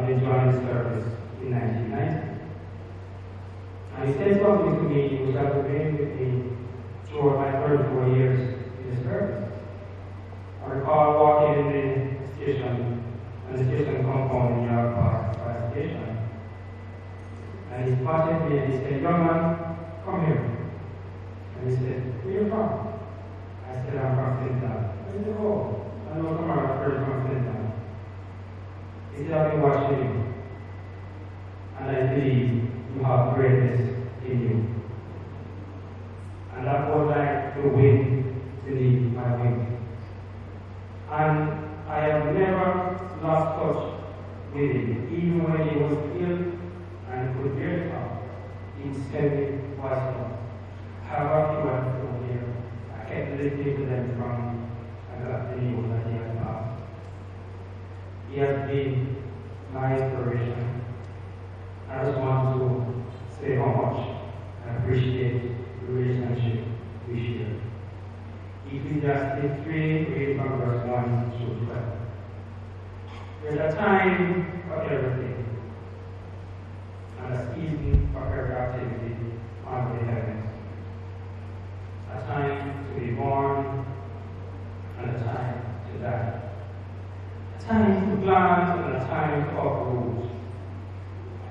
when he joined the service in 1990. And he said something to me which has remained with me throughout my 34 years in the service. I recall walking in the station, and the station compound in York Park Fire Station. And he spotted me and he said, "Young man, come here." And he said, "Where are you from?" I said, "I'm from Clinton." He said, "Oh, I know some of our friends from Clinton." He said, "I've been watching you, and I believe you have greatness in you." And that was like the wind beneath my wings. And I have never lost touch with him, even when he was ill and could barely talk. He would send me voice notes. However, he went from here. I kept listening to them from I got the news that he had passed. He has been my inspiration. I just want to say how much I appreciate the relationship we share. Ecclesiastes 3, read from verse 1 through 12. There's a time for everything, and a season for every activity under the heavens. A time to be born, and a time to die. A time to plant, and a time to uproot.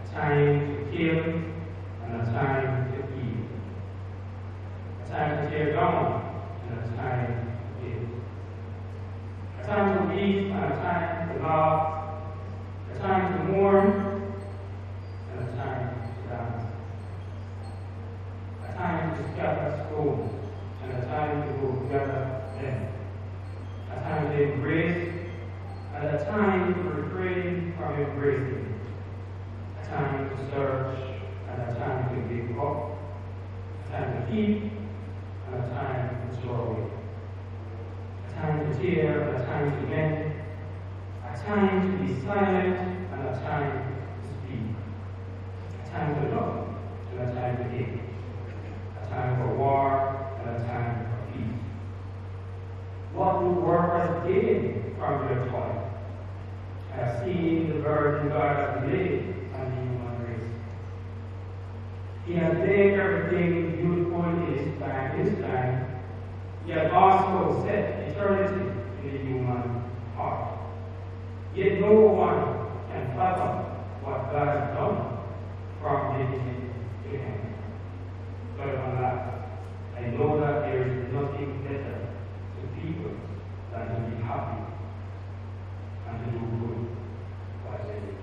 A time to kill, and a time to heal. A time to tear down, and a time to give. A time to weep, and a time to laugh. A time to mourn, and a time to dance. A time to scatter stones, and a time to go gather them. A time to embrace, and a time to refrain from embracing. A time to search, and a time to give up. A time to keep, and a time to throw away. A time to tear, and a time to mend. A time to be silent, and a time to speak. A time to love, and a time to hate. A time for war, and a time for peace. What do workers gain from their toil? I have seen the burden God has laid on the human race. He has made everything beautiful in his time. He has also set eternity in the human heart. Yet no one can fathom what God has done from beginning to end. But on that, I know that there is nothing better to people than to be happy and to do good while they live.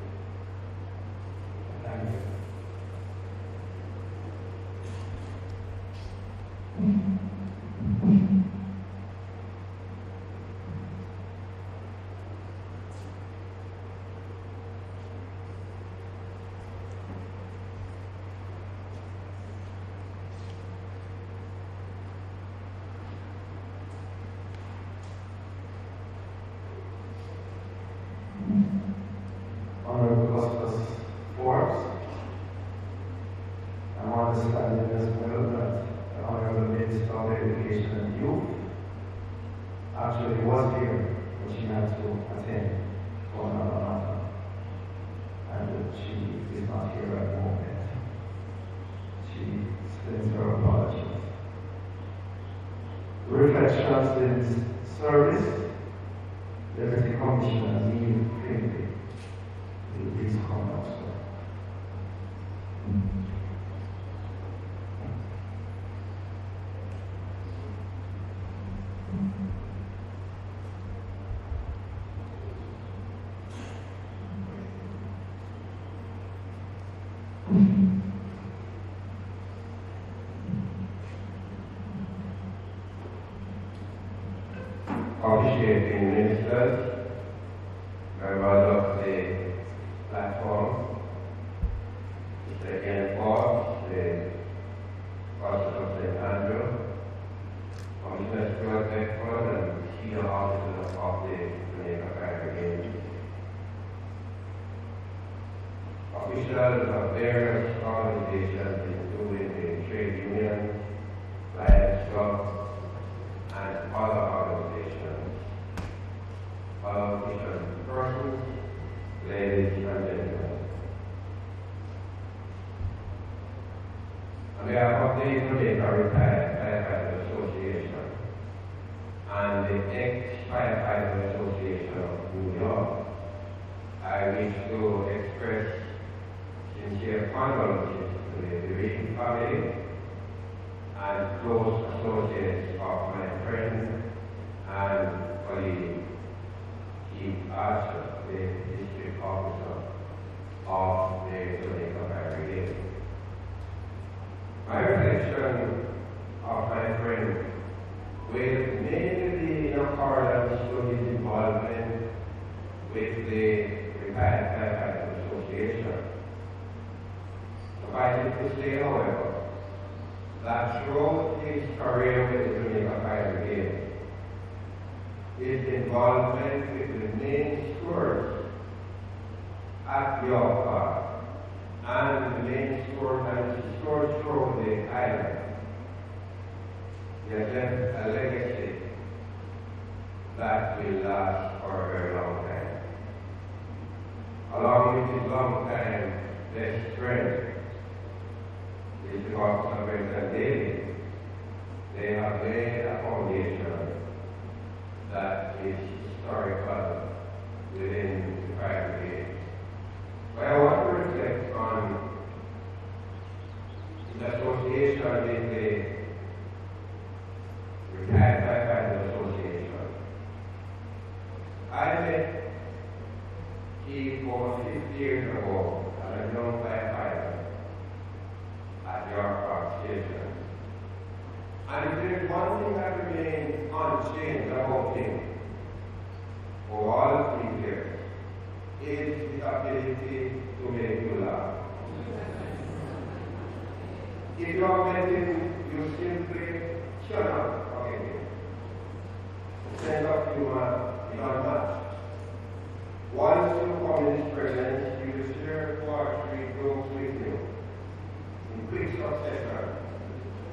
Thank you. Reflections service, there is a commission as you think will please come up. Appreciating ministers, members of the platform, Mr. Ian Paul, the Pastor of St. Andrew, Commissioner Stuart Beckford, and senior officers of the Jamaica Fire Brigade, officials of various organizations, including the trade union, Lions Club, and other organizations, politicians, persons, ladies and gentlemen. of the Jamaica Retired Firefighters Association and the Ex-Firefighters Association of New York, I wish to express sincere condolences to the bereaved family and close associates of my friend and colleague, Chief Archer, the District Officer of the Jamaica Fire Brigade. My reflection of my friend will mainly be in accordance to his involvement with the Retired Firefighters Association. Suffice it to say, however, that throughout his career with the Jamaica Fire Brigade, his involvement with the main stores at York Park and the main stores and stores throughout the island, he has left a legacy that will last for a very long time. Along with his long time best friend, District Officer Brenton Daly, they have laid a foundation that is historical within the fire brigade. But I want to reflect on the association with the Retired Firefighters Association. I met Keith over 50 years ago as a young firefighter at York Park Station. And if there's one thing that remains unchanged about him for all these years, is his ability to make you laugh. If you are met him, you simply cannot forget him. The sense of humor is unmatched. Once you come in his presence, you will share 2 or 3 jokes with you in quick succession,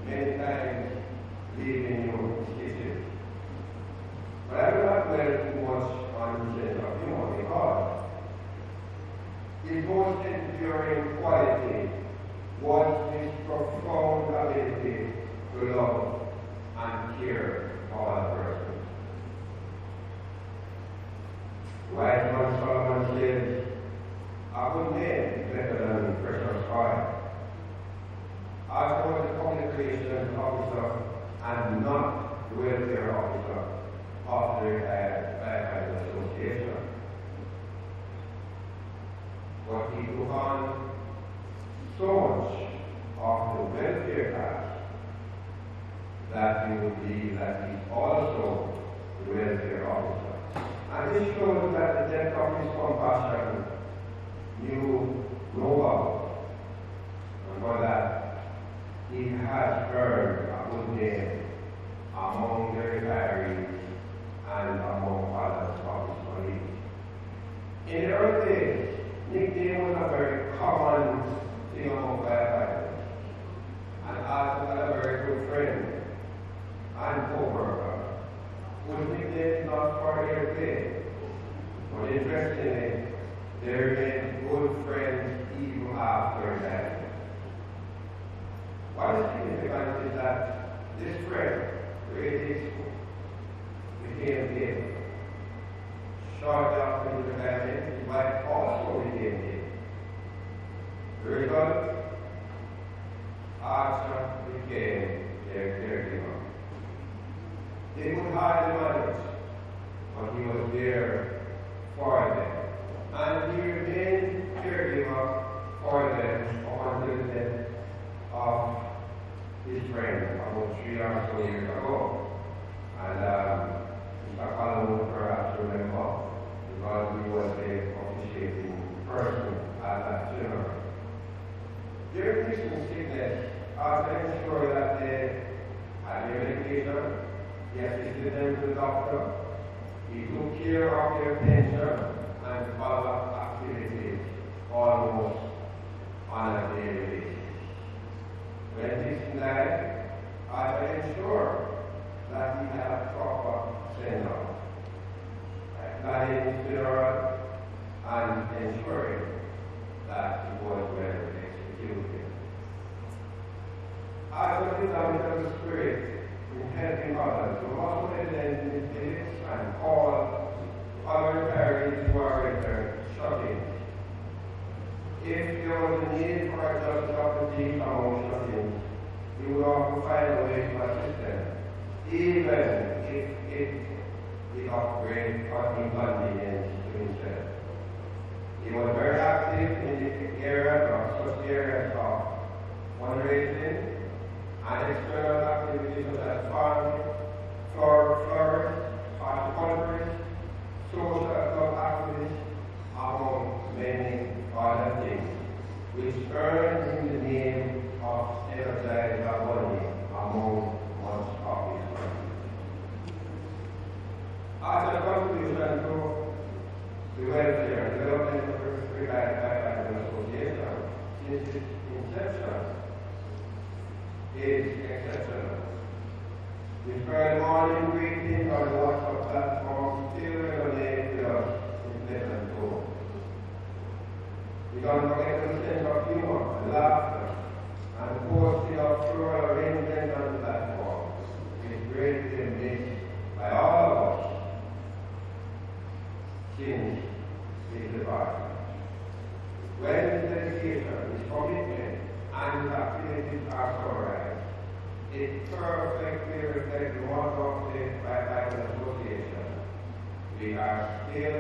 many times leaving you stitches. But I will not dwell too much on the sense of humor because his most enduring quality was his profound ability to love and care for other persons. Wise man Solomon says, a good name is better than precious oil. As I was the public relations officer and not the welfare officer of the Retired Firefighters Association. But he took on so much of the welfare task that you would believe that he's also the welfare officer. And this shows that the depth of his compassion knew no bounds. And for that, he has earned a good name among the retirees and among others of his colleagues. In the early days, nickname was a very common thing among firefighters. And I had a very good friend and co-worker whose nickname is not for airplay. But interestingly, they remained good friends even after that. What is significant is that this friend, grade 6, became ill. Shortly after his retirement, his wife also became ill. The result, Archer became their caregiver. They could hardly manage, but he was there for them. And he remained caregiver for them up until the death of his friend about 3 or so years ago. And Mr. Collins would perhaps remember because he was the officiating person at that funeral. During his sickness, after ensuring that they had their medication, he assisted them to the doctor. He took care of their pension and other activities almost on a daily basis. When this died, I ensured that he had a proper send-off, planning his funeral and ensuring that he was well executed. I if there was a need for a judge of the deep emotional things, he would often find a way to assist them, even if it is of great inconvenience to himself. He was very active in the areas of fundraising and external activities such as farming, florist, horticulturist, social club activists, among many other things, which earned him the name of Energized Aboni among much of his friends. As a contribution to the welfare and development of the Biographical Association, since its inception, is exceptional. This early morning greeting on the WhatsApp platform still resonates with us in pleasant tone. We don't forget the sense of humor and laughter and the posting of floral arrangements on the platform is greatly missed by all of us since his departure. When his dedication, his commitment, and his activities are summarized, it perfectly reflects the motto of the Biographical Association. We are still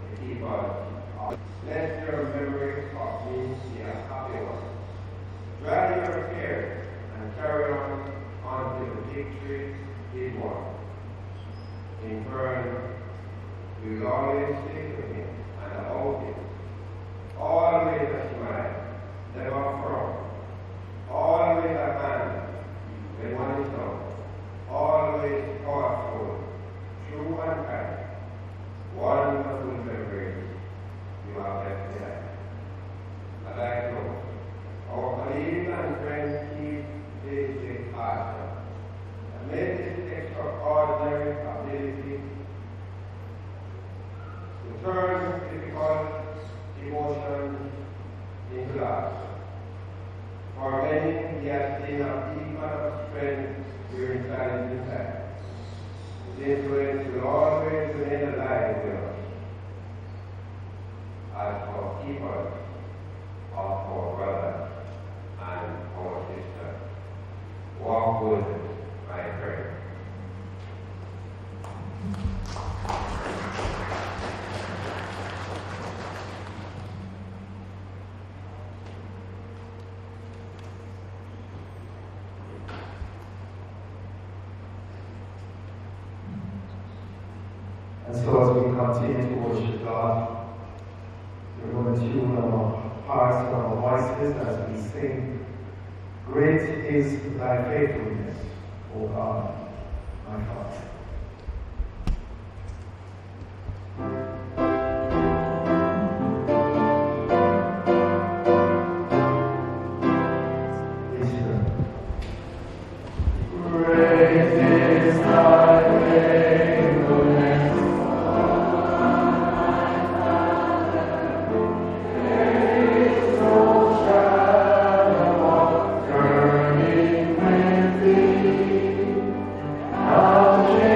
the keepers of. Let your memory of me be a happy one. Dry your tears and carry on until the victory is won. In turn, we will always stick with him and uphold him. Always a smile, never frown. Always a hand when one is down. Always powerful, true and kind. Wonderful memories you have left behind. As I close, our colleagues and friends keep this passion and make this extraordinary ability to turn difficult emotions into laughter. For many, he has been a beacon of strength during challenging times. His influence will always remain alive with us as our keepers of our brothers and our sisters. Walk with us, my friend. And so as we continue to worship God, we're going to tune our hearts and our voices as we sing, "Great is thy faithfulness, O God, my Father." Amen.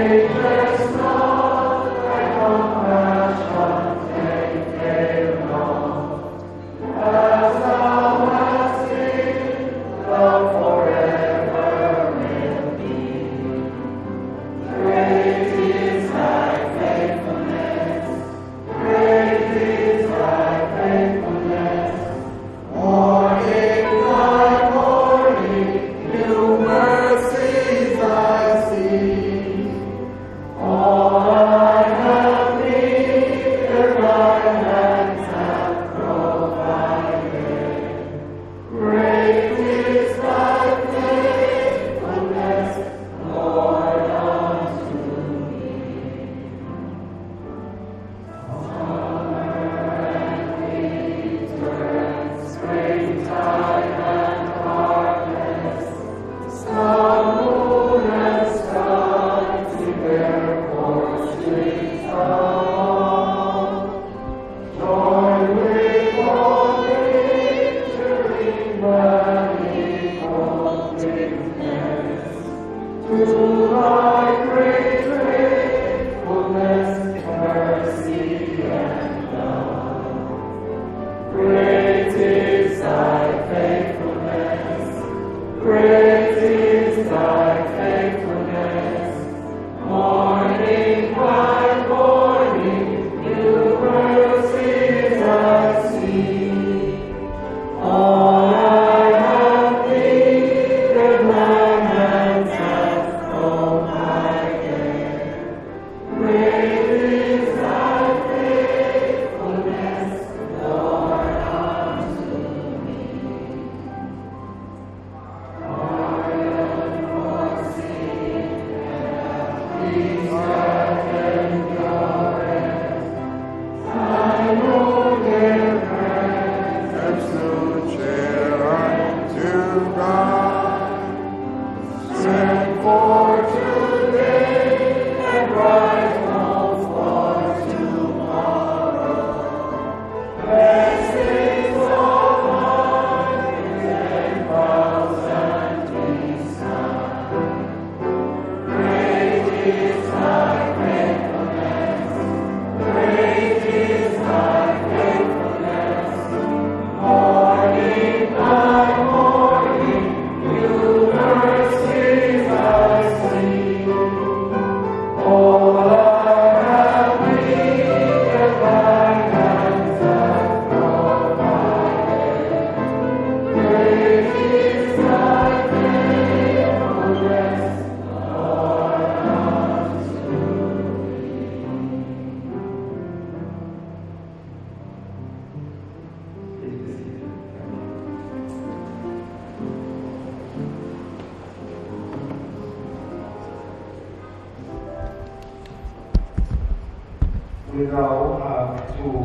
now have two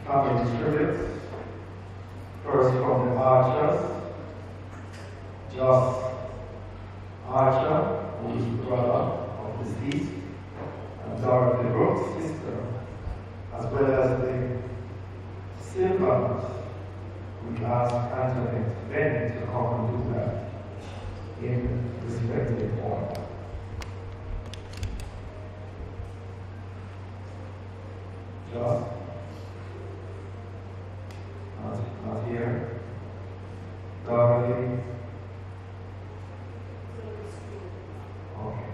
family tributes. First from the Archers, Just Archer, who is the brother of the deceased, and Dorothy Brooks' sister, as well as the Silvers. We ask Antoinette Bennett to come and do that in respective order. Just not here. Dorothy. Okay.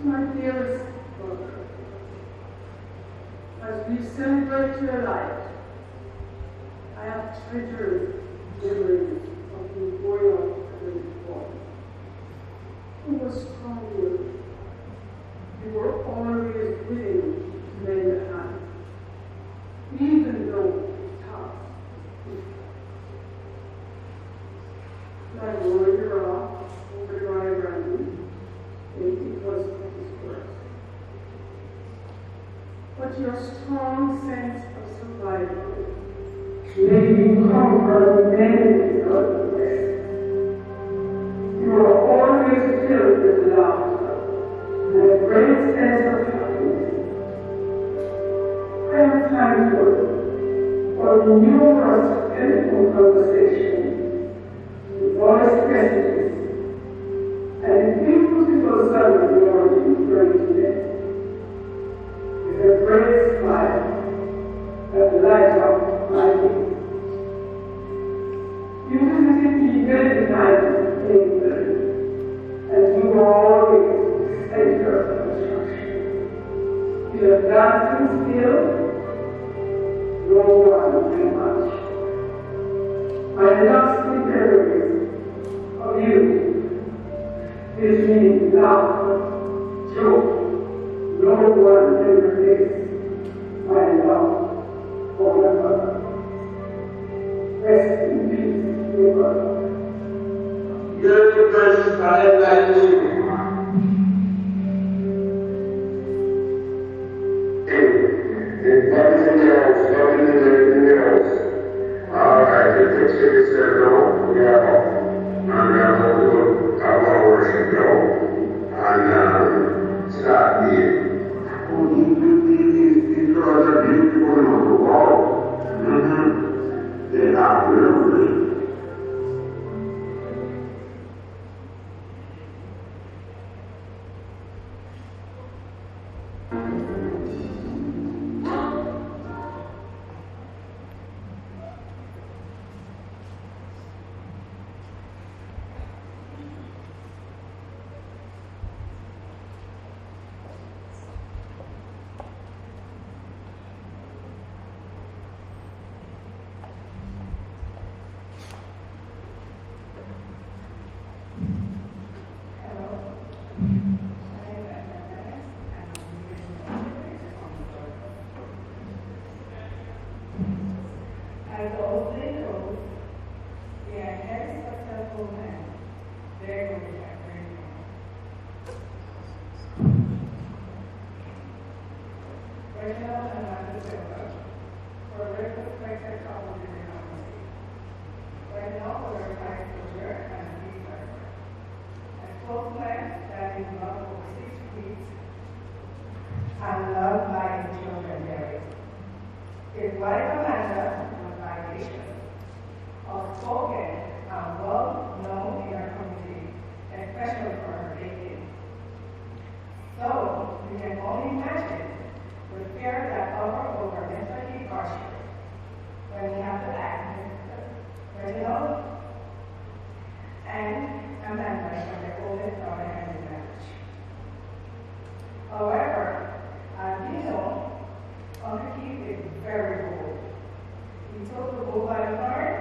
My dearest brother, as we celebrate your life, I have treasured memories of you growing up as a boy. You were strong. You were always willing to lend a hand, even though it was tough. Like rolling a rock over dry ground, it was his worst. But your strong sense of survival made you conquer many difficulties. You were always filled with laughter and a great sense of happiness. I am thankful for the numerous telephone conversations, the voice messages, and the beautiful Sunday morning praying today. With a great smile that lights up my day. You visited me many times in England, and you were always the center of attraction. You have dancing still, no one can match. My lasting memories of you gives me laughter, joy, no one can replace my love for my mother. Rest in peace, dear brother. Your best friend like you. If nothing else, alright, the picture is there, no, we have our worship go, and start here. These girls are beautiful on the wall. They're not really. As the old saying goes, we are very successful men, very good at very well. Reginald and Matthew Silver were very respected couples in the community. Reginald was a high soldier and a peace worker. A close man that is loved over 6 feet and loved by his children Mary. His wife Amanda outspoken and well known in our community, especially for her baking. So you can only imagine the fear that hovered over Mr. Keith Archer when he had to ask Mr. Reginald and Amanda for their oldest daughter hand in marriage. However, as you know, Uncle Keith is very bold. He took the bull by the horn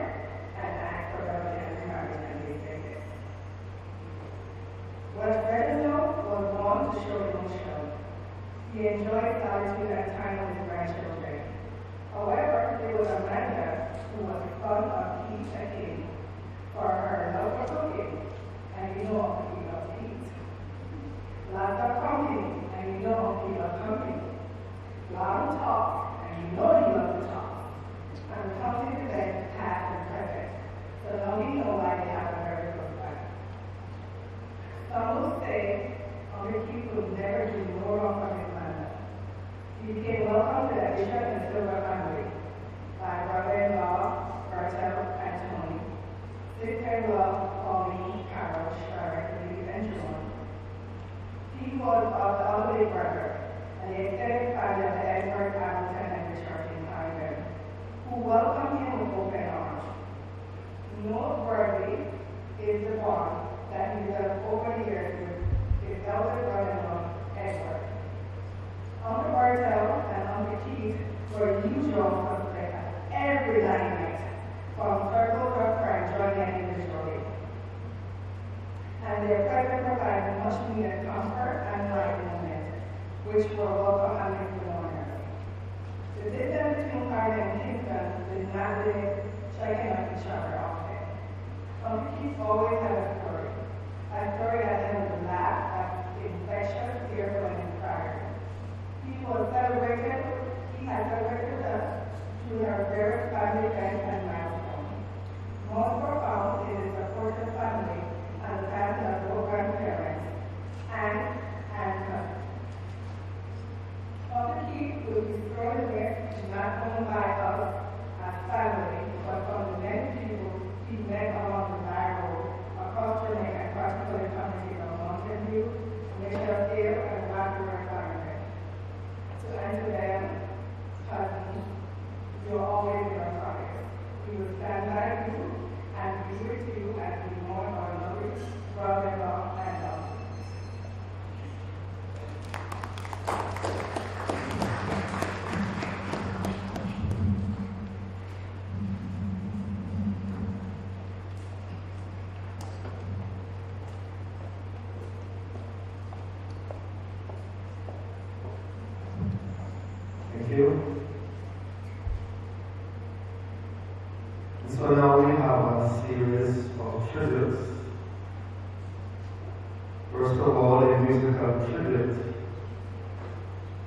and asked for her hand in marriage, and they did it. What Reginald was born to show emotion. He enjoyed solitude and time with his grandchildren. However, it was Amanda who was fond of love Pauline, Carol, Sharon, Lee, and John. He was of the elderly brother and the extended family of the Edward Hamilton and the Church in Ireland, who welcomed him with open arms. Noteworthy is the bond that he developed over the years with his elder brother-in-law, Edward. Uncle Bartel and Uncle Keith were usual suspects every night from circles of friends joining in the story. And their presence provided much needed comfort and enlightenment, which were welcome and mourners. The distance between Carter and Kingston did not limit checking on each other often. Uncle Keith always had a story that then would laugh at infectious, fearful, and inspiring. He had celebrated us through our various family events and milestones. Most profound is the supportive family and the passing of both grandparents and cousins. Uncle Keith will be thrown with not only by us as family, but from the many people he met along the Bible, across Jamaica, and particularly communities of Mountain View, Mitchell Hill, and Rocky Environment. To answer them, cousins, you're always in our prayers. We will stand by you and be with you as we mourn our lovely brother-in-law and love. Thank you. So now we have a series of tributes. First of all, a musical tribute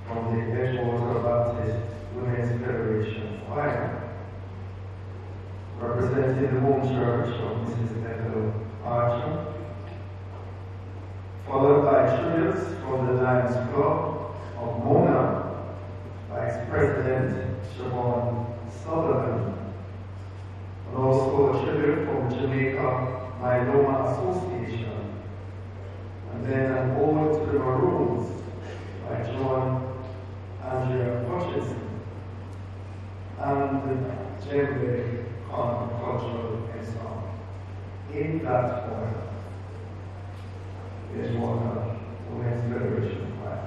from the Edgewater Baptist Women's Federation Choir, representing the home church of Mrs. Ethel Archer, followed by tributes from the Lions Club of Mona, Vice-President Siobhan Sutherland, and also a tribute from Jamaica Myeloma Association, and then an ode to the Maroons by John Andrea Hutchinson, and the Djembe Cultural Ensemble. In that order, there's one Women's Federation Choir.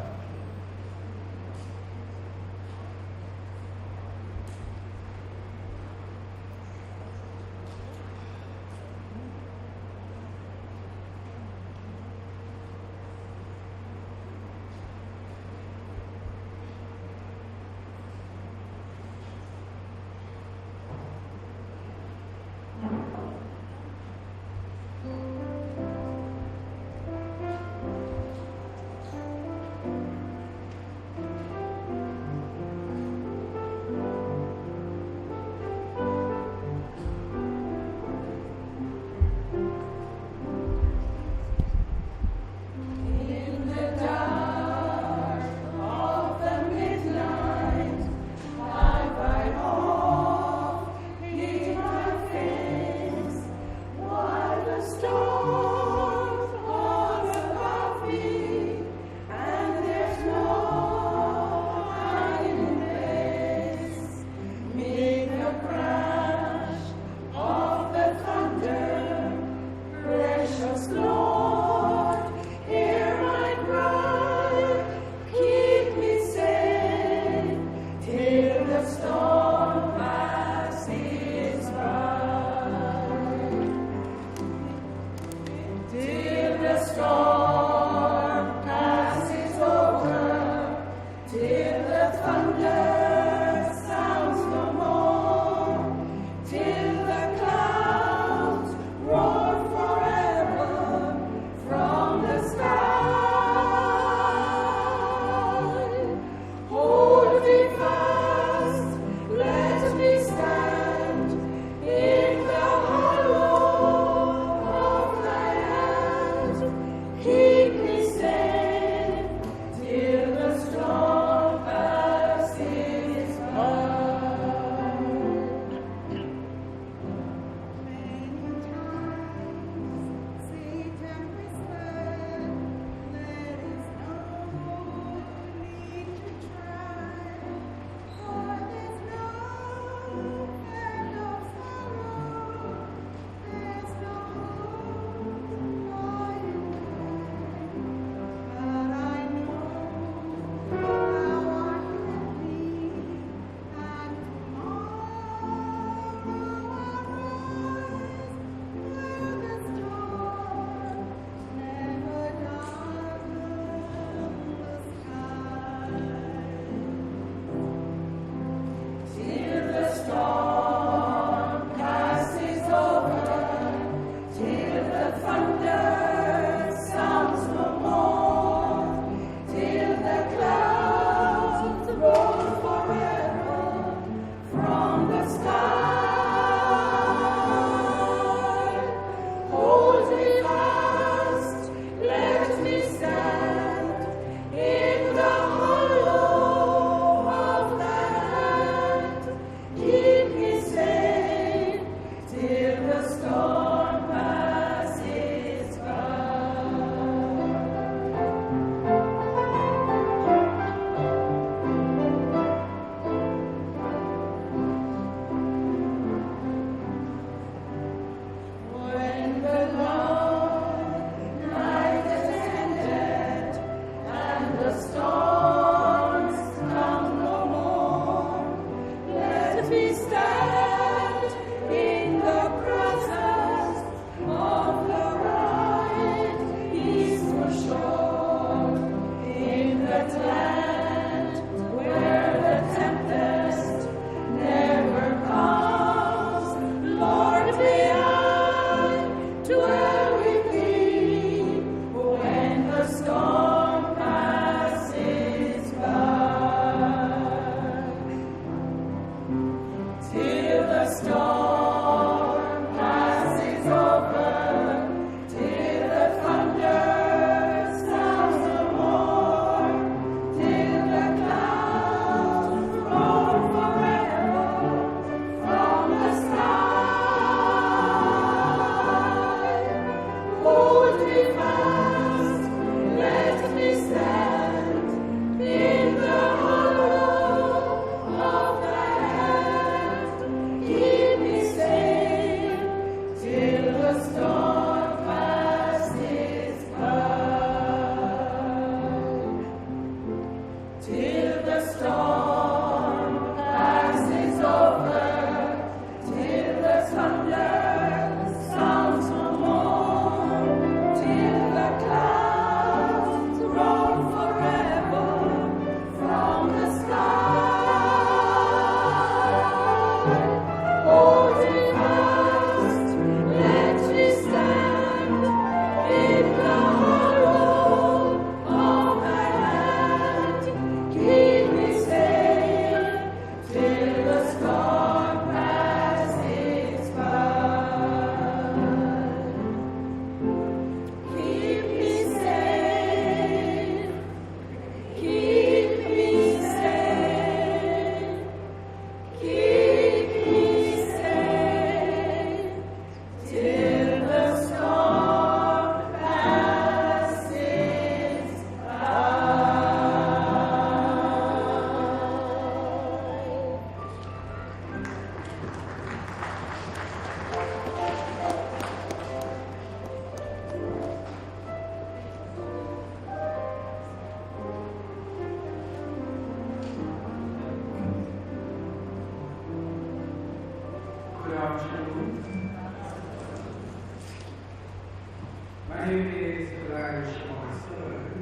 My name is Elijah Sean Sullivan,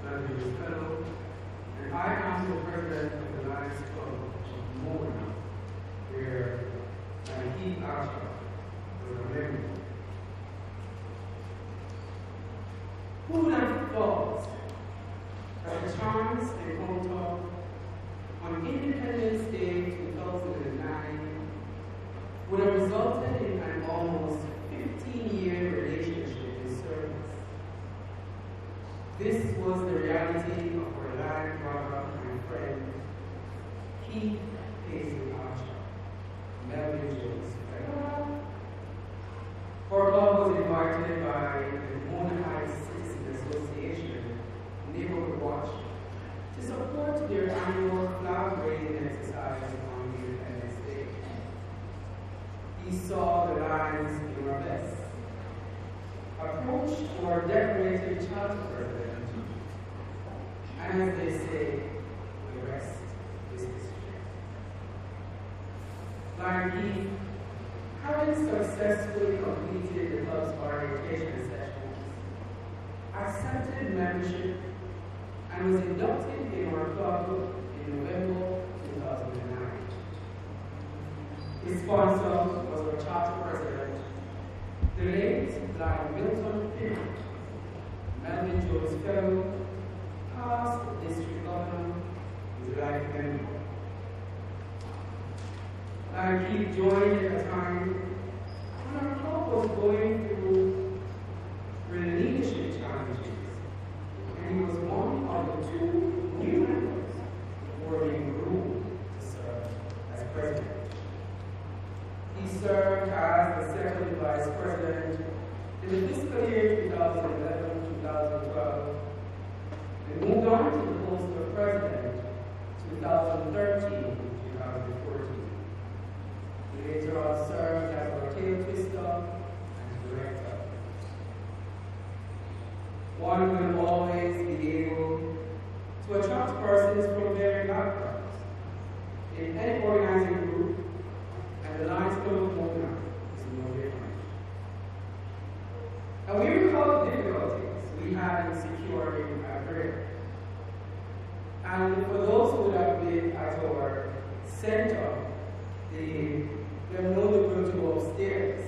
Biographical Fellow, and I am the president of the Lions Club of Mona, where Keith Archer was a member. Who would have thought that the chance encounter on Independence Day 2009 would have resulted in an almost 15-year relationship in service? This was the reality of our live brother and friend, Keith Paisley Archer, Melvin Jones. Our club was invited by the Mona Heights Citizen Association Neighborhood Watch to support their annual flag raising exercise on Independence Day. He saw the lines in our best, approached our decorated charter president, and as they say, the rest is history. Like Keith, having successfully completed the club's orientation sessions, accepted membership, and was inducted in our club in November 2009. His sponsor was our charter president, the late Blind Milton Pitt, Melvin Jones Fellow, past district governor, his life member. And he joined at a time when our club was going through leadership challenges, and he was one of the two new members who were being groomed to serve as president. He served as the second vice president in the fiscal year 2011-2012, and moved on to the post of president 2013-2014. He later on served as our tail twister and director. One will always be able to attract persons from varied backgrounds in any organizing group, and the Lions Club of Mona is no different. And we recall the difficulties we had in securing our grant. And for those who would have been at our center, they know the room to go upstairs.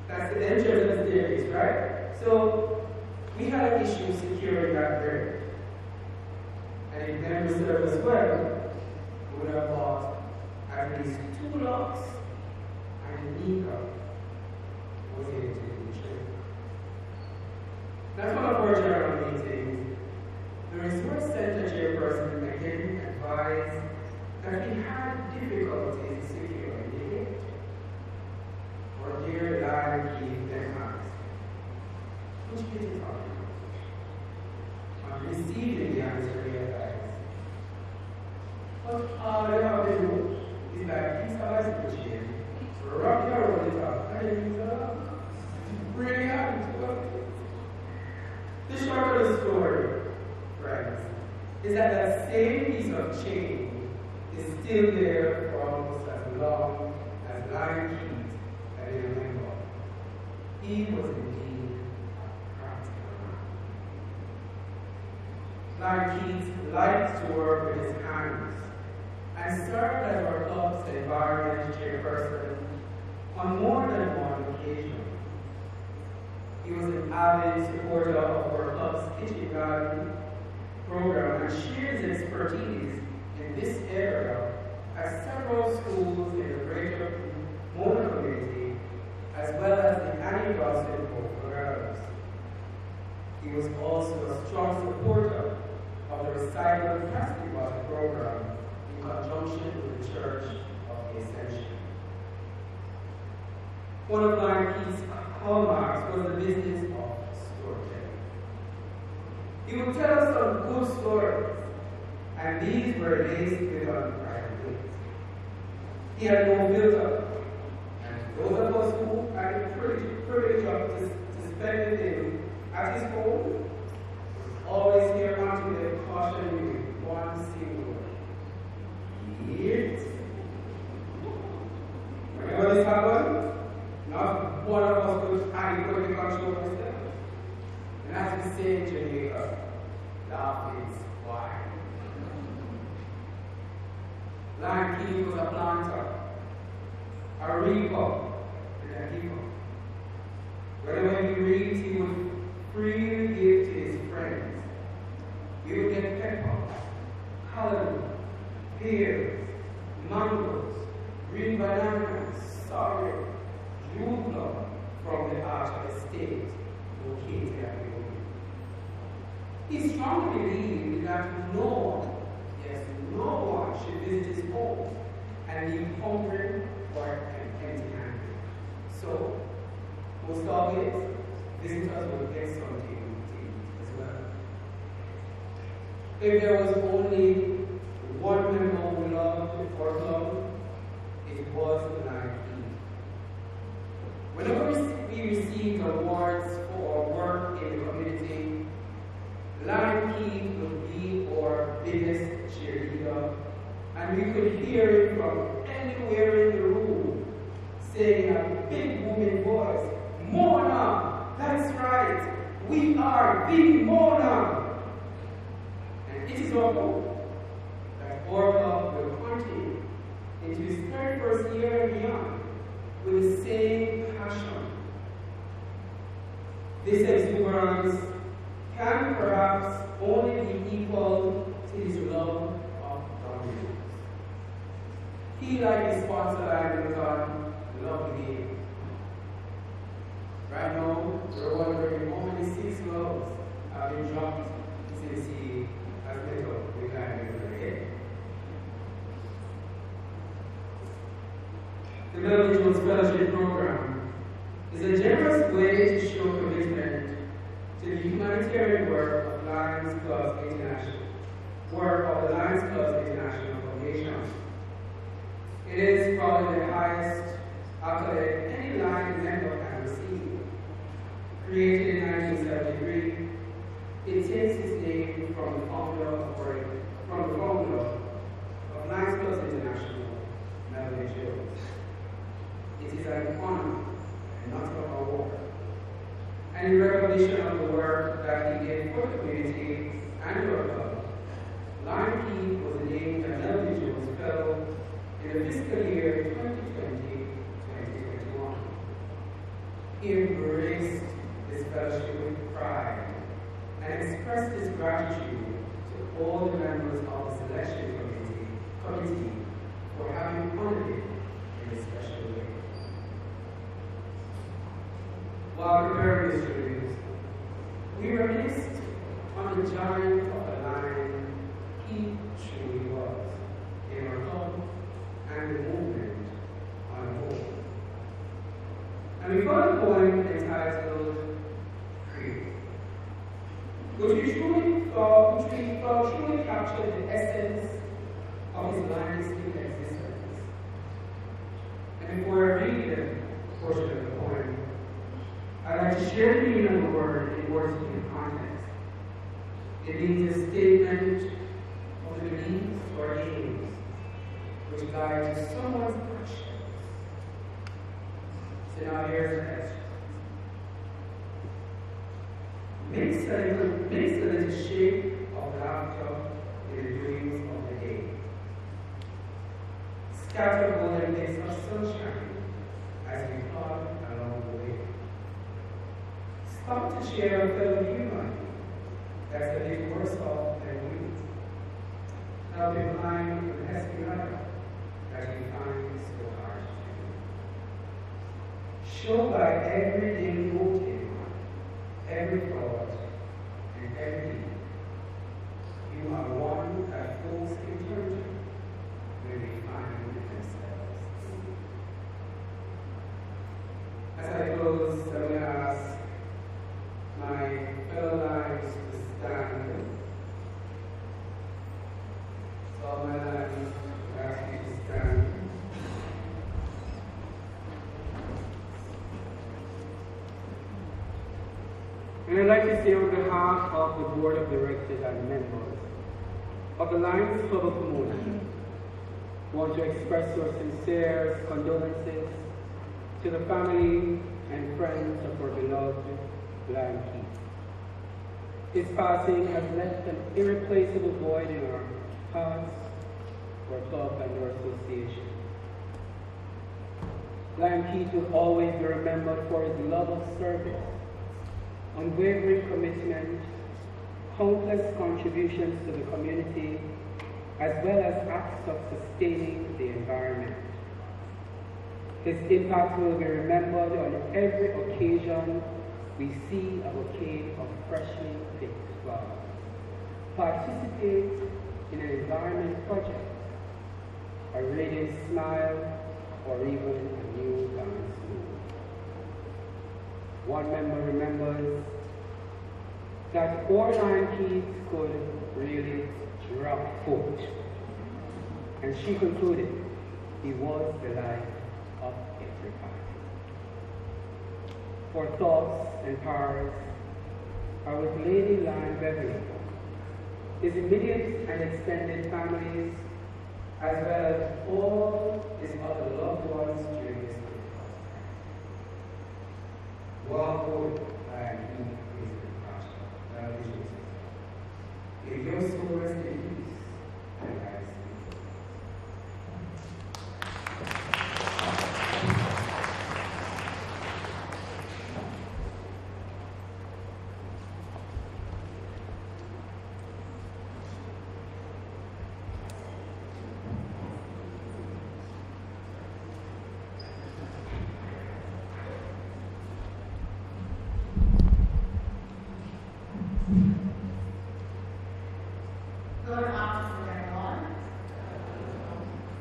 That's the entrance of the staircase, right? So we had an issue securing that grant. And if members served as well, we would have bought at least 2 locks and Nika was able to do the trick. That's one of our general meetings. The resource center chairperson again advised that he had difficulties securing the gate. Our dear Lion Keith then asked, which gate is on? On receiving the answer, he advised, but all you have to do is that he's a bicycle chain, rock your roll it up, and then bring it out to us. The short of the story, friends, is that that same piece of chain is still there for almost as long as Lion Keith can remember. He was indeed a practical man. Lion Keith liked to work with his hands and served as our club's environment chairperson on more than one occasion. He was an avid supporter of our club's kitchen garden program and shared his expertise in this area at several schools in the greater Mona community, as well as the annual Gospel for girls. He was also a strong supporter of the recycled plastic bottle program in conjunction with the Church of the Ascension. One of Lion Keith's hallmarks was the business of storytelling. He would tell us some good stories, and these were laced with unprivate. He had no filter, and those of us who had the privilege of to spend with him at his home always hear unto them caution with one single word. Years. Whenever this happened, not one of us could adequately control planter, a reaper, and a heaper. Whenever he reads, he would freely give to his friends. We would get peppers, celery, pears, mangoes, green bananas, sorrel, rhubarb from the Archer estate located at the Old. He strongly believed that no one should visit his home and leave hungry or empty-handed. So, most always, visitors would get something to eat as well. If there was only one member who loved or loved, it was Lion King. Whenever we received awards for our work in the community, Lion King would be our biggest cheerleader, and we could hear it from anywhere in the room, saying in a big booming voice, "Mona, that's right, we are the Mona." And it is our hope that our club will continue into its 31st year and beyond with the same passion. This exuberance can perhaps only be equal to his love of dominance. He, like his sponsor, Biographical, loved the game. Right now, we're wondering how many 6 loves have been dropped since he has met up with Biographical again. The Melody Jones Fellowship Program is a generous way to show commitment to the humanitarian work of Lions Clubs International, Foundation. It is probably the highest accolade any Lions member can receive. Created in 1973, it takes its name from the founder of Lions Clubs International, Melody Jones. It is an honor and not an award. And in recognition of the work that he did for the community and your club, Lion King was named a Melody Jones Fellow in the fiscal year 2020-2021. He embraced this fellowship with pride and expressed his gratitude to all the members of the selection committee for having honored him in a special way. While preparing this tribute, we reminisced on the giant of the lion he truly was in our club and the movement on the whole. And we found a poem entitled Creed, which we truly captured the essence of his lionistic existence. And before I read the portion of the poem, I'd like to share the meaning of the word in words in context. It means a statement of the beliefs or aims which guide someone's actions. So now here's the question. Makes a little shape of laughter in the dreams of the day. Scatter golden bits of sunshine as we plod along the way. Stop to share a fellow human that's a little worse off than we. Help him climb the pesky ladder that he finds so hard to do. Show by everyday motive, every thought, and every deed, you are one that folks can turn to when they find themselves in you. As I close, I'm going to ask my fellow lives to stand. So all my lives, I ask you to stand. And I'd like to say on behalf of the Board of Directors and members of the Lions Club of Pomona, I want to express your sincere condolences to the family and friends of our beloved Lion King. His passing has left an irreplaceable void in our hearts, our club, and our association. Lion Keith will always be remembered for his love of service, unwavering commitment, countless contributions to the community, as well as acts of sustaining the environment. His impact will be remembered on every occasion we see a bouquet of freshly picked flowers, participate in an environment project, a radiant smile, or even a new dance move. One member remembers that poor Lion Keith could really drop foot, and she concluded he was the life of every party. For thoughts and prayers are with Lady Lion Beverly, his immediate and extended families, as well as all his other loved ones during this period. Walk forward and keep his compassion. That is Jesus. If your soul rests in peace, and I see. Good afternoon, everyone.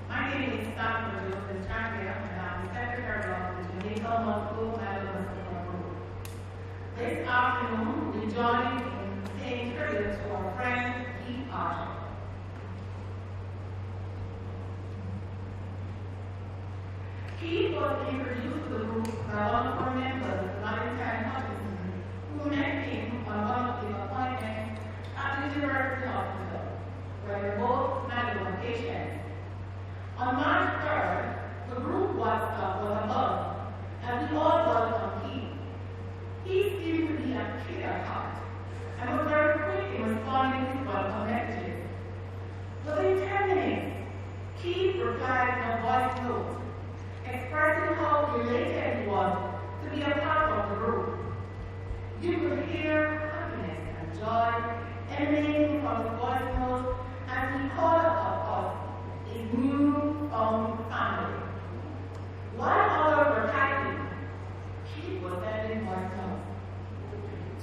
My name is Dr. Joseph Chambia, and I'm the Secretary of the Jamaica Multiple Myeloma Group. This afternoon, we join in paying tribute to our friend, Keith Archer. Keith was introduced to the group by one of our members, Valentine Hutchinson, who met him on one of his appointments at the University Hospital, where they both myeloma patients. On March 3rd, the group WhatsApp was abuzz, and we all welcomed Keith. He seemed to be a clear heart, and was very quick in responding to welcome messages. Within 10 minutes, Keith replied in a voice note, expressing how elated he was to be a part of the group. You could hear happiness and joy emanating from the voice note as he called us his new-found family. While others were typing, Keith was sending voice notes.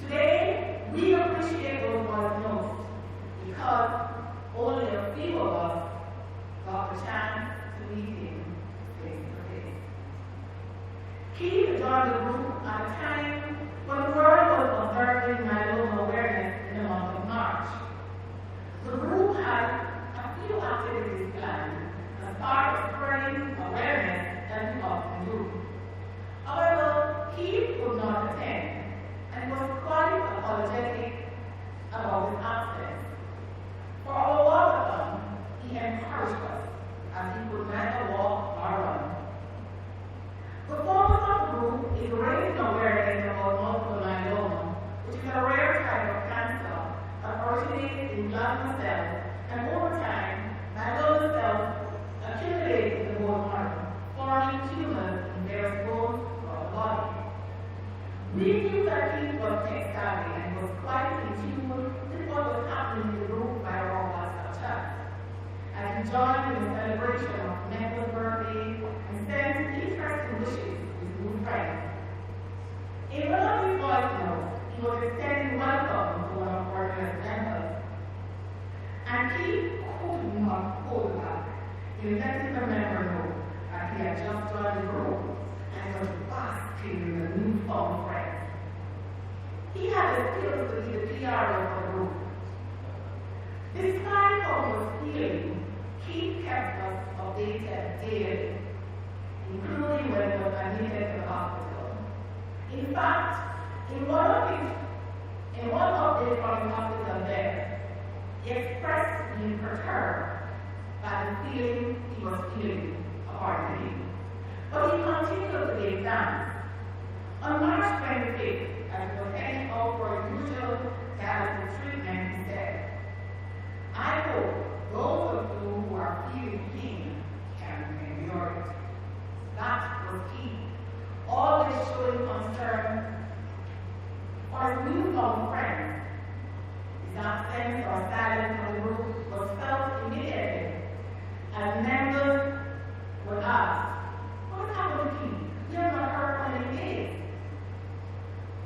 Today, we appreciate those voice notes because only a few of us got the chance to meet him face to face. Keith joined the group at a time when the world was observing myeloma awareness in the month of March. The group had a few activities planned as part of spreading awareness as we often do. However, Keith could not attend and was quite apologetic about his absence. For our walkathon, he encouraged us as he could neither walk nor run. The focus of the group is raising awareness about multiple myeloma, which is a rare type of cancer that originates in plasma cells, and over time, myeloma cells accumulate in the bone marrow, forming tumors in various bones of the body. We knew that Keith was tech savvy and was quite in tune with what was happening in the group by our WhatsApp chat. As he joined in the celebration of Meg's birthday and sent interesting wishes to his new friends. In one of his voice notes, he was extending welcome to one of our newest members. And Keith could not hold back in letting the member know that he had just joined the group and was basking in the newfound friends. He had the skills to be the PRO of the group. Despite how he was feeling, Keith kept us updated daily, including when he was admitted to the hospital. In fact, in one update from the hospital bed, he expressed being perturbed by the feeling he was feeling, according to him. But he continued to the exams. On March 25th, as he was heading out for his usual dialysis treatment, he said, I hope those of you who are feeling pain can endure it. That was key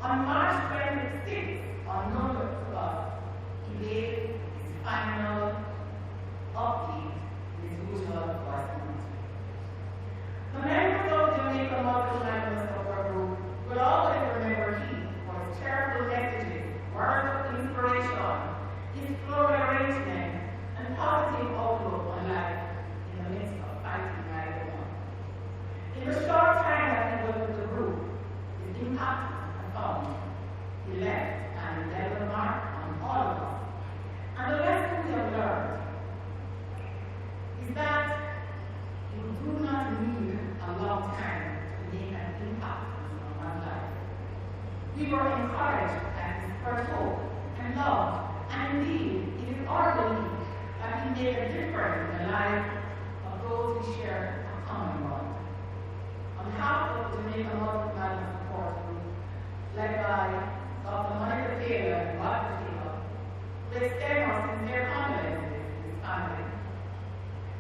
On March 26th, unknown to us, he gave his final update, his usual voice note. The members of the Jamaica Multi-Language Support Group will always remember Keith for his cheerful messages, words of inspiration, his floral arrangement, and positive outlook on life in the midst of fighting right along. In the short time that he was with the group, his impact was profound. He left an indelible mark on all of us. And the lesson we have learned is that you do not need a long time to make an impact on someone's life. We were encouraged at his first hope and love, and indeed, it is our belief that he made a difference in the lives of those we share a common bond. On behalf of the Jamaica Multi-Language Support Group, led by Dr. Monica Taylor and Biographical, we extend our sincere condolences to his family,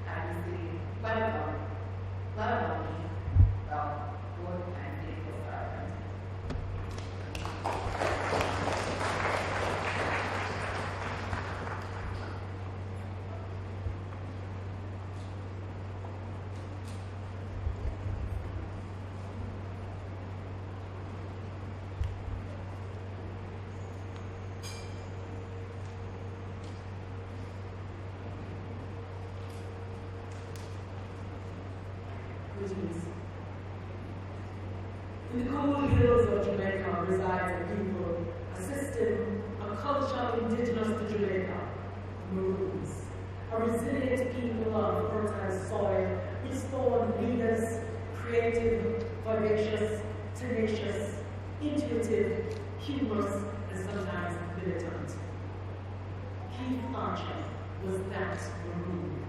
and we say, welcome, welcome, well, good and faithful servant. In the cool hills of Jamaica resides a people assisting a culture indigenous to Jamaica, Maroons, a resilient people of fertile soil which spawn leaders, creative, vivacious, tenacious, intuitive, humorous, and sometimes militant. Keith Archer was that Maroon,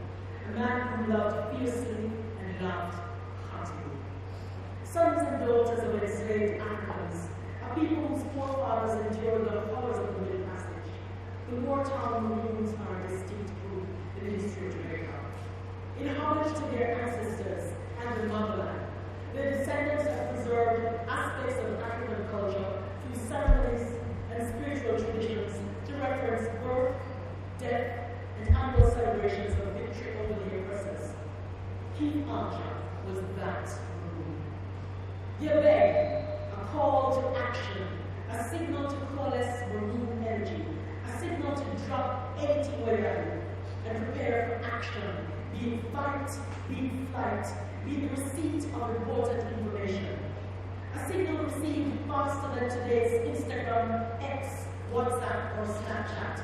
a man who loved fiercely and loved heartily. Sons and daughters of enslaved Africans, a people whose forefathers endured the horrors of the Middle Passage, the wartime Maroons are a distinct group in the history of Jamaica. In homage to their ancestors and the motherland, their descendants have preserved aspects of African culture through ceremonies and spiritual traditions to reference birth, death, and annual celebrations of victory over the oppressors. Keith Archer was that Maroon. Yabeg, a call to action, a signal to coalesce Maroon energy, a signal to drop anything we're and prepare for action, be it fight, be it flight, be it receipt of important information. A signal received faster than today's Instagram, X, WhatsApp, or Snapchat,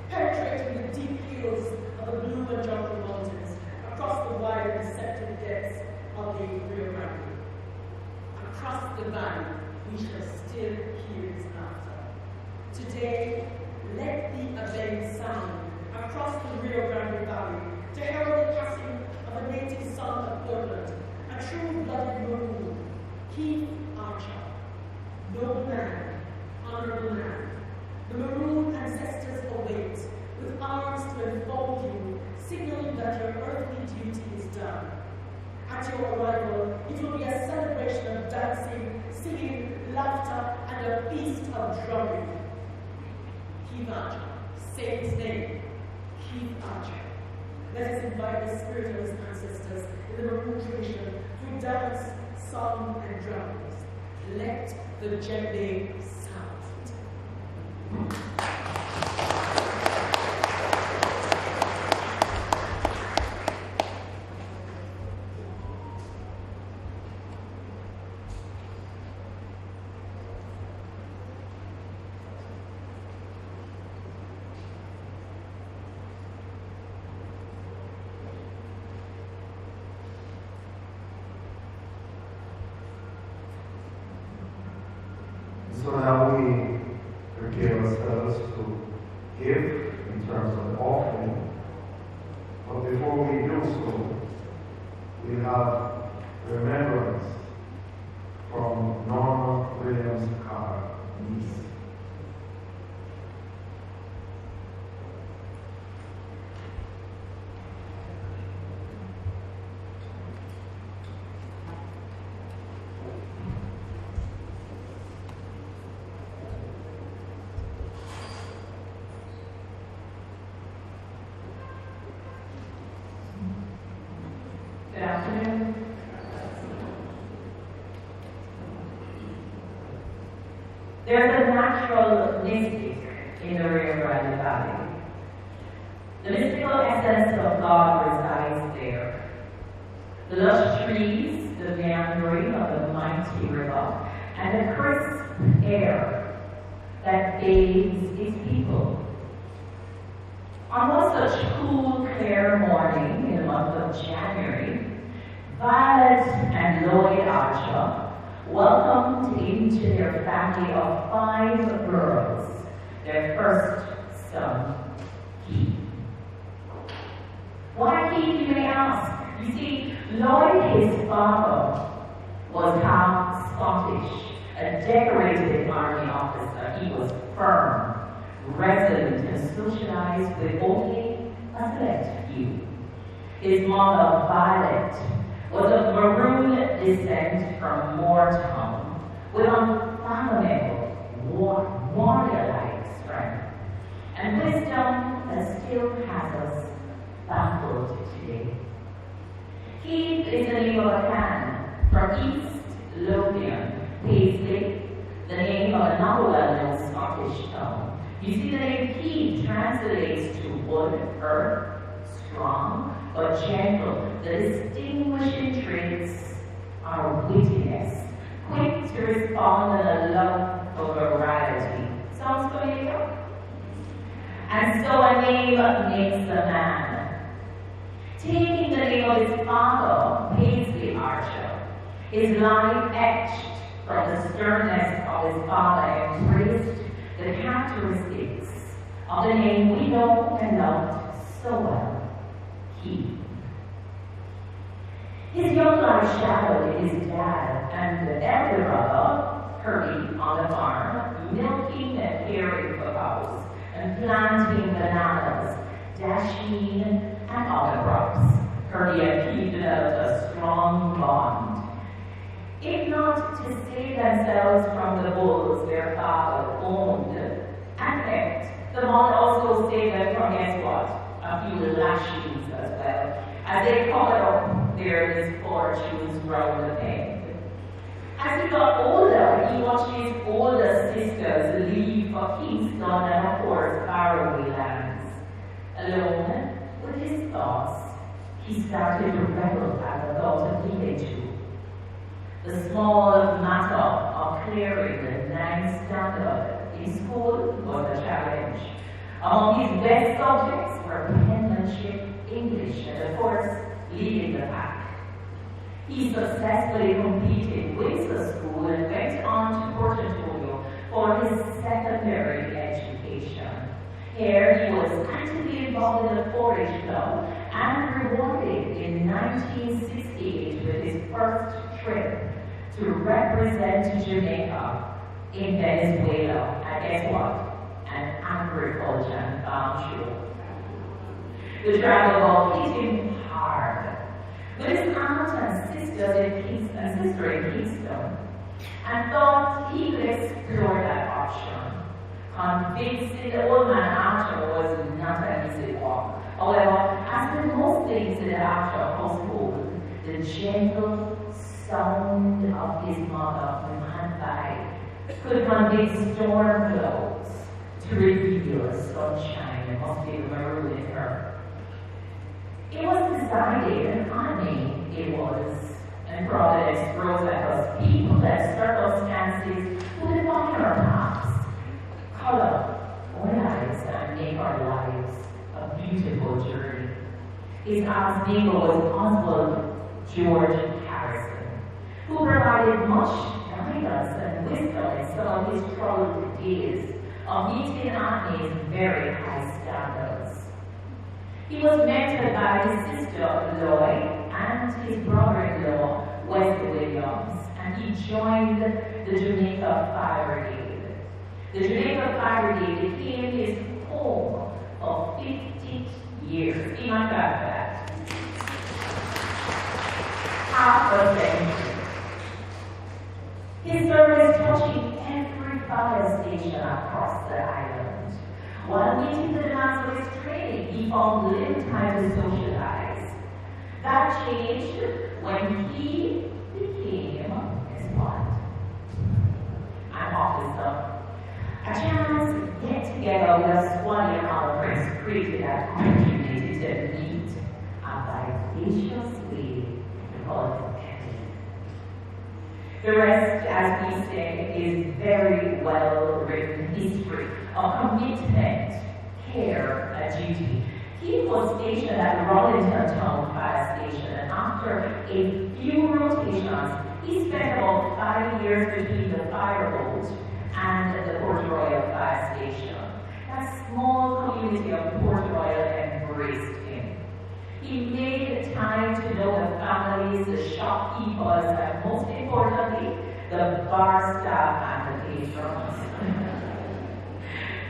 penetrating the deep hills of the Blue and Jungle Mountains, across the wide and deceptive depths of the Rio Grande. Across the valley, we shall still hear his laughter. Today, let the event sound across the Rio Grande Valley to herald the passing of a native son of Portland, a true-blooded Maroon, Keith Archer. Noble man, honorable man, the Maroon ancestors await, with arms to enfold you, signaling that your earthly duty is done. At your arrival, it will be a celebration of dancing, singing, laughter, and a feast of drumming. Keith Archer, say his name, Keith Archer. Let us invite the spirit of his ancestors in the Maroon tradition through dance, song, and drums. Let the djembe sound. So now we prepare ourselves to give in terms of offering. But before we do so, we have remembrance from Norma Williams Carr, niece. There's a natural mystic in the Rio Grande Valley. The mystical essence of God resides there. The lush trees, the meandering of the mighty river, and the crisp air that bathes its people. On one such cool, clear morning in the month of January, Violet and Lloyd Archer welcomed into their family of 5 girls their first son, Keith. Why Keith, you may ask? You see, Lloyd, his father, was half Scottish, a decorated army officer. He was firm, resolute, and socialized with only a select few. His mother, Violet, was of Maroon descent from Moortown, with unfathomable, warrior-like strength, and wisdom that still has us baffled today. Keith is the name of a clan from East Lothian, Paisley, the name of another well-known Scottish town. You see, the name Keith translates to wood, earth, strong, but gentle. The distinguishing traits are wittiness, quick to respond, and a love for variety. Sounds familiar? And so a name makes a man. Taking the name of his father, Paisley Archer, his life etched from the sternness of his father embraced the characteristics of the name we know and loved so well, Keith. His young life shadowed his dad and the elder brother, Herbie, on the farm, milking and caring for cows and planting bananas, dasheen, and other crops. Herbie and Keith developed a strong bond. If not to save themselves from the bulls their father owned and kept, the bond also saved them from, guess what, a few lashings as well, as they covered up their misfortunes round the bend. As he got older, he watched his older sisters leave for Kingston and, of course, faraway lands. Alone with his thoughts, he started to rebel at the thought of leaving too. The small matter of clearing the 9th standard in school was a challenge. Among his best subjects were penmanship, English, and of course, leading the pack. He successfully competed with the school and went on to Port Antonio for his secondary education. Here he was actively involved in the 4-H club and rewarded in 1968 with his first trip to represent Jamaica in Venezuela. And guess what? An agriculture and farm show. The travel ball hit him hard. But his aunt and sister in Kingston, and thought he could explore that option. Convincing the old man Archer was not an easy walk. However, as with most things in the Archer household, the gentle sound of his mother when hand by could convince storm clouds to reveal sunshine and must be maroon in her. It was decided, I mean, it was, and Providence throws at us people and circumstances who define our paths, color our lives, and make our lives a beautiful journey. His aunt's name was Oswald George Harrison, who provided much guidance and wisdom in some of his troubled days of meeting Annie's very high standards. He was mentored by his sister Lloyd and his brother-in-law Wesley Williams, and he joined the Jamaica Fire Brigade. The Jamaica Fire Brigade became his home for 50 years. Even after that. Half a century. His service touching every fire station across the island. While meeting the demands of his training, he found little time to socialize. That changed when he became, guess what? An officer with a squadron of prince created that opportunity to meet a vivacious lady called Kelly. The rest, as we say, is very well-written history of commitment, care, and duty. He was stationed at Rollington Town Fire Station, and after a few rotations, he spent about 5 years between the fire boat and the Port Royal Fire Station. That small community of Port Royal embraced him. He made time to know the families, the shopkeepers, and most importantly, the bar staff and the patrons.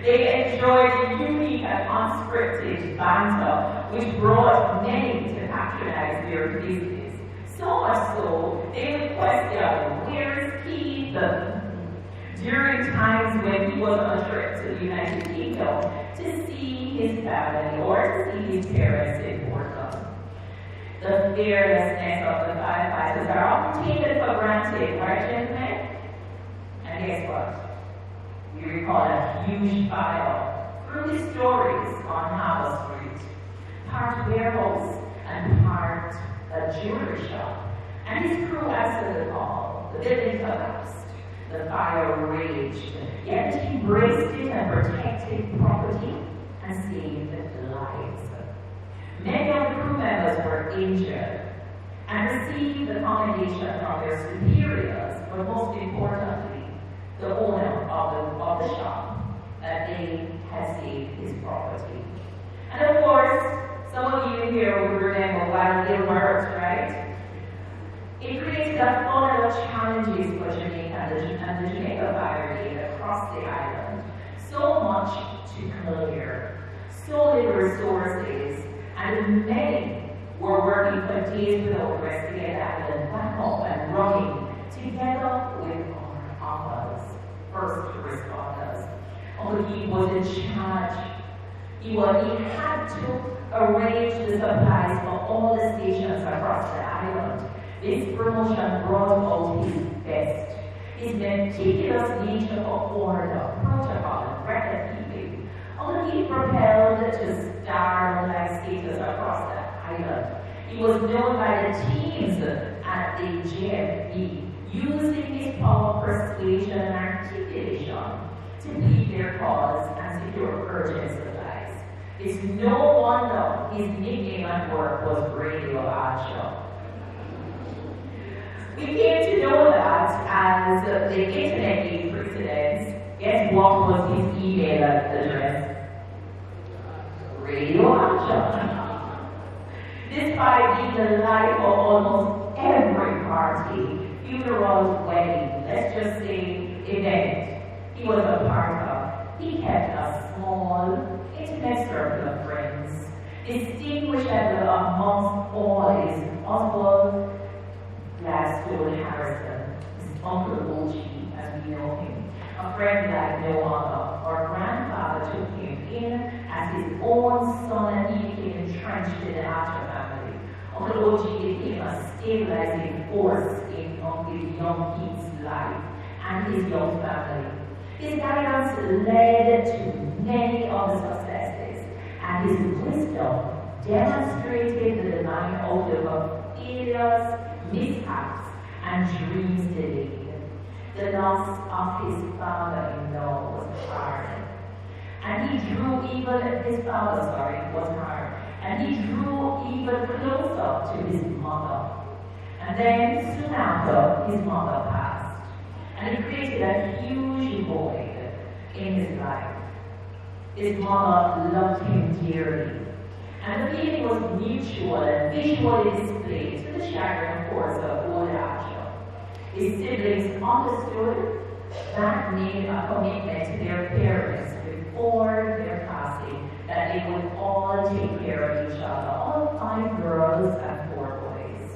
They enjoyed unique and unscripted banter, which brought many to patronize their business. So much so, they would question, where is Keith? During times when he was on a trip to the United Kingdom to see his family or to see his parents in Portland. The fearlessness of the firefighters are often taken for granted, right, gentlemen? And guess what? We recall a huge fire through the stories on Harbour Street, part warehouse and part a jewelry shop. And his crew answered the call. The building collapsed. The fire raged, yet he embraced it and protected property and saved lives. Many of the crew members were injured and received the commendation from their superiors, but most importantly, the owner of the shop, that they had saved his property. And of course, some of you here will remember Wild Bill Murray, right? It created a funnel of challenges for Jamaica and the Jamaica Fire Brigade across the island. So much to clear, so little resources, and many were working for days without rest to get the island back up and running together with our others, first responders. Oh, he was in charge. He had to arrange the supplies for all the stations across the island. This promotion brought out his best. His meticulous nature for order, protocol, and record keeping. Although he propelled to star-like status across the island, he was known by the teams at the JFB, using his power of persuasion and articulation to plead their cause and secure urgent supplies. It's no wonder his nickname at work was Radio Archer. We came to know that as the internet gave precedence. Guess what was his email address? Radio Archer. Despite being the life of almost every party, funeral, wedding, let's just say event, he was a part of, he kept a small, intimate circle of friends, distinguished amongst all his Oswald Gladstone Harrison, his Uncle Ochi, as we know him, a friend like no other. Our grandfather took him in as his own son, and he became entrenched in the Archer family. Uncle Ochi became a stabilizing force in Uncle young Keith's life and his young family. His guidance led to many of the successes, and his wisdom demonstrated the divine outlook of failures, mishaps, and dreams delayed. The loss of his father-in-law was hard. And he drew even, his father, was hard. And he drew even closer to his mother. And then, soon after, his mother passed. And it created a huge void in his life. His mother loved him dearly. And the feeling was mutual and visually displayed to the chagrin, of course, of old Archer. His siblings understood that made a commitment to their parents before their passing, that they would all take care of each other, all 5 girls and 4 boys.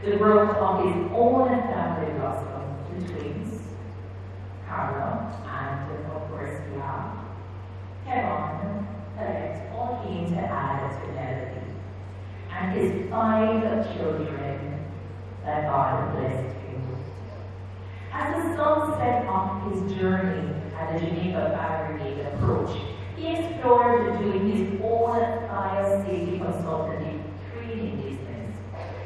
The growth of his own family blossomed, the twins, Carla, and of course, Kevin, Alex, all came to add to Melody. And his 5 children that God blessed him. As the sunset of his journey had and the Jamaica Fire Brigade approach, he explored doing his own fire safety consultancy training business.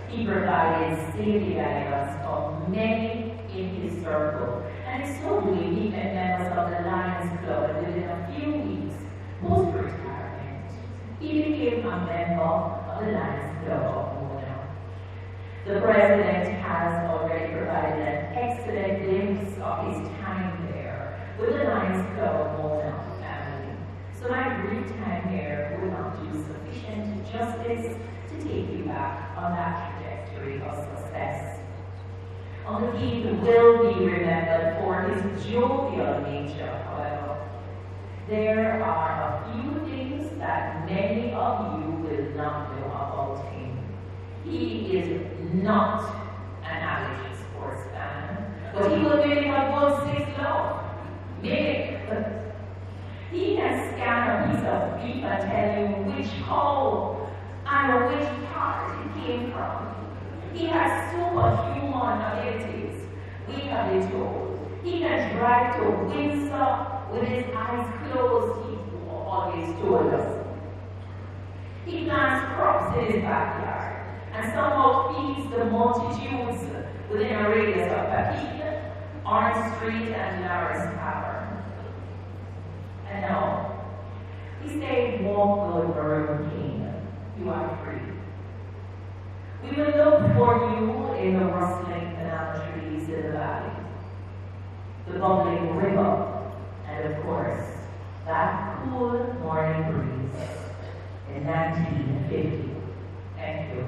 He provided safety guidance for many in his circle, and in so doing, he met members of the Lions Club, and within a few weeks, post-retirement, he became a member of the Lions Club of Mona. The president has already provided an excellent glimpse of his time there with the Lions Club of Mona family. So my brief time here will not do sufficient justice to take you back on that trajectory of success. Uncle Keith will be remembered for his jovial nature, however. There are a few things that many of you will not know about him. He is not an average sports fan, but he will really have 1/6 love. Maybe. He can scan a piece of beef and tell you which hole and which part it came from. He has superhuman abilities. We have been told. He can drive to Windsor with his eyes closed, he always told us. He plants crops in his backyard and somehow feeds the multitudes within a radius of Papeete, Orange Street, and Lawrence Tavern. And now, we say, walk good, Maroon King. You are free. We will look for you in the rustling banana trees in the valley, the bubbling river, and of course, that cool morning breeze in 1950. Thank you.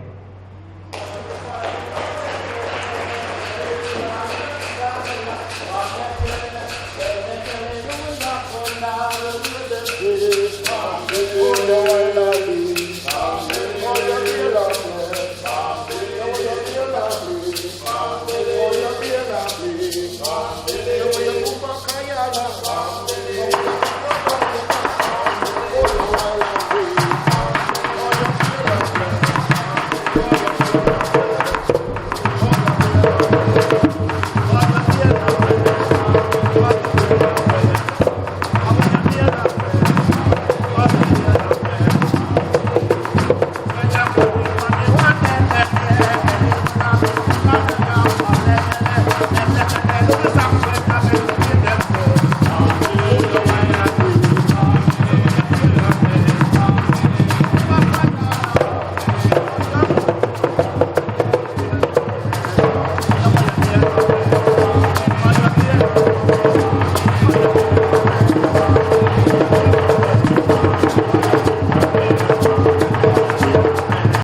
Oh, no,